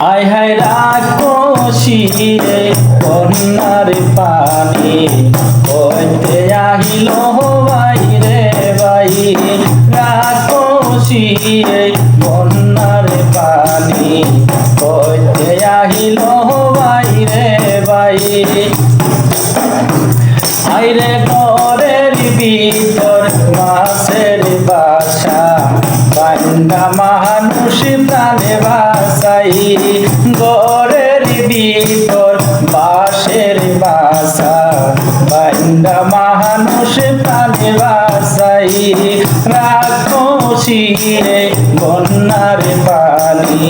আয় হায় রাক্ষসী রে বন্যার পানি হইতে আহিল ভাই রে ভাই। রাক্ষসী রে বন্যার পানি হইতে আহিল ভাই রে ভাই। আইরে ঘরের ভিতর মাছের বাসা বান্দা মানুষ প্রাণে বাসাই। ঘরের ভিতর বাঁশের বাসা বান্দা মানুষ প্রাণে বাসাই। রাক্ষসী রে বন্যার পানি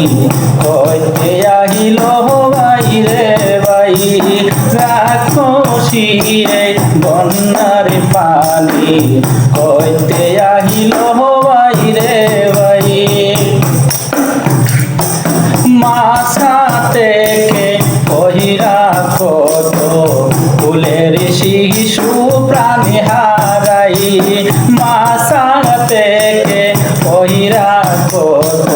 হইতে আহিল ভাই রে ভাই। রাক্ষসী রে বন্যার পানি হইতে আহিল ভাই রে ভাই। মাছা থেকে কহিরা কত ফুলের শিশু প্রাণী হারাই। মাছা থেকে কহিরা কত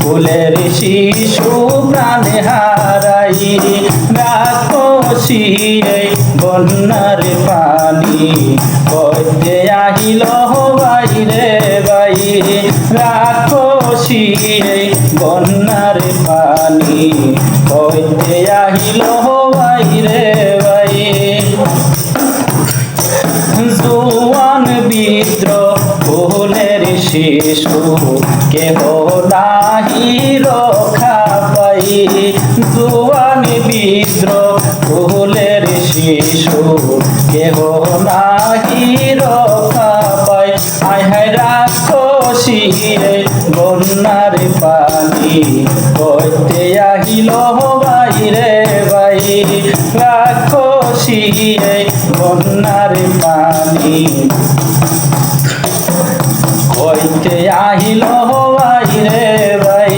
ফুলের শিশু প্রাণী হারাই। রাক্ষসী রে বন্যার পানি হইতে আহিল ভাই রে ভাই। রাক্ষসী রে বন্যার পানি হইতে আহিল ভাই রে ভাই। জোয়ান বিদ্রোহ ফুলের শিশু কেহ নাহি রক্ষা পাই। জোয়ান বিদ্রোহ ফুলের শিশু কেহ নাহি রক্ষা পাই। আয় হায় রাক্ষসী রে বন্যার পানি হইতে আহিল ভাই রে ভাই। রাক্ষসী রে বন্যার পানি হইতে আহিল ভাই রে ভাই।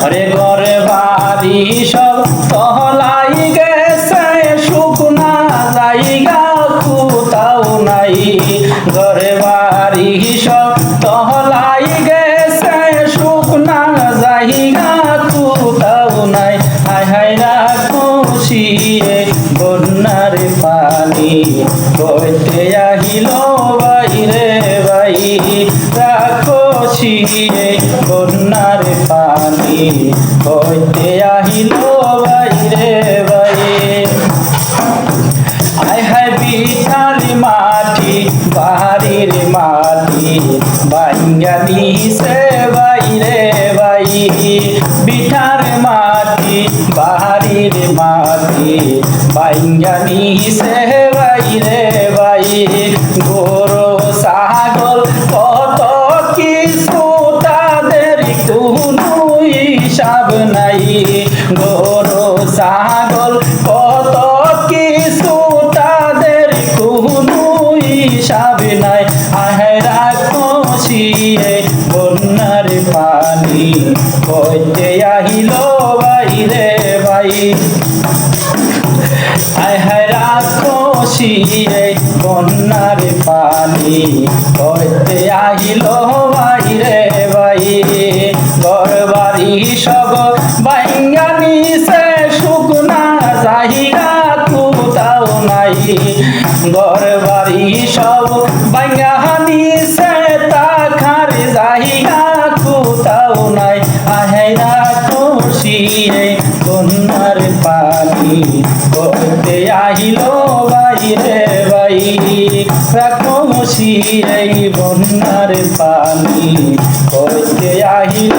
আরে ঘরে বাড়ি সব তহলাই গেছে শুকনা জায়গা কোথাও নাই। ঘরে বাড়ি সব তহলাই গেছে শুকনা জায়গা কোথাও নাই। হায় হায় রাক্ষসী রে বন্যার পানি হইতে আহিল ভাই রে ভাই। রাক্ষসী রে বন্যার পানি হইতে আহিল ভাই রে ভাই। আয় হায় বিঠার মাটি বাড়ির মাটি ভাঙ্গা দিছে ভাই রে ভাই। বিঠার মাটি বাড়ির মাটি ভাঙ্গা দিছে ভাই রে ভাই। গরু ছাগল কত কিছু তাদের কোনো হিসাব নাই। গরু ছাগল কত কিছু তাদের কোনো হিসাব নাই। আহে রাক্ষসী রে বন্যার পানি হইতে আহিল ভাই রে ভাই। আয় হায় রাক্ষসী রে বন্যার পানি হইতে আহিল ভাই রে ভাই। ঘর বাড়ি সব ভাঙ্গা নিছে শুকনা জায়গা কোথাও নাই। ঘর বাড়ি সব ভাঙ্গা নিছে থাকার জায়গা কোথাও নাই। আহে রাক্ষসী রে বন্যার পানি হইতে আহিল ভাই রে ভাই। রাক্ষসী রে বন্যার পানি হইতে আহিল